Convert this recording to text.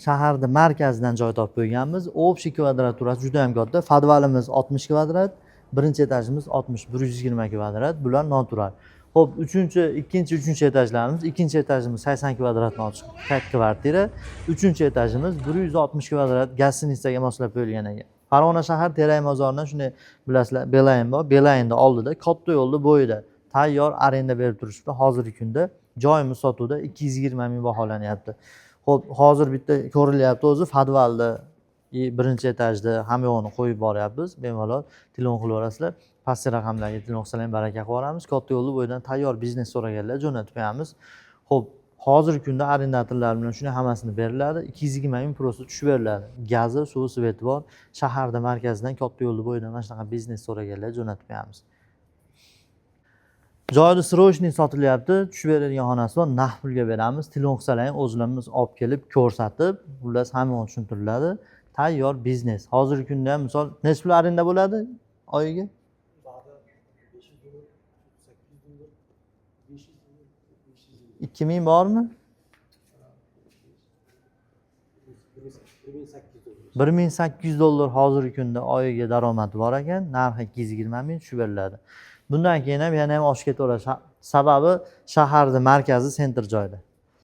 Shaharda markazidan joy topib qo'yganmiz. Общий kvadraturasi juda ham katta. Podvalimiz 60 kvadrat, birinchi etajimiz 120 kvadrat. Bular noturar. Xo'p, ikkinchi, uchinchi etajlarimiz, ikkinchi etajimiz 80 kvadratdan ochiq kvartira, uchinchi etajimiz 160 kvadrat gостиницаga moslab qo'yilgan ekan. Farg'ona shahar Teray mozoridan shunday bilasizlar, Beeline bor. Beeline'ning oldida, katta yo'lni bo'yida tayyor arenda berib turishibdi. Hozirgi kunda joyimiz sotuvda 220 ming baholanyapti. Xo'p, hozir bitta ko'rilyapti o'zi podvalda, birinchi etajda hamma yo'g'ini qo'yib boryapmiz. Bemalol telefon qilib olasizlar. Pastki raqamlarga telefon qilsanglar baraka qilib yuboramiz. Katta yo'lni bo'yidan tayyor biznes so'raganlar jo'natib qo'yamiz. Xo'p, hozirgi kunda arendatorlar bilan shuni hammasini beriladi. 220 ming prosta tushib beriladi. Gazi, suvi, sveti bor. Shaharda markazidan katta yo'lni bo'yidan mana shunaqa biznes so'raganlar jo'natib qo'yamiz. Joyda srochniy sotilyapti. Tushib beradigan xonasi bor. Naqd pulga beramiz. Telefon qilsalar ham o'zlarimiz olib kelib ko'rsatib, xullas hamma tushuntiriladi. Tayyor biznes. Hozirgi kunda ham misol necha pul arenda bo'ladi oyiga? 2000 bormi? 1800 dollar hozirgi kunda oyiga daromadi bor ekan. Narxi 220 ming tushib beriladi. Bundan keyin ham yana ham oshib ketaveradi. Sababi shaharda markazi sentr joyda.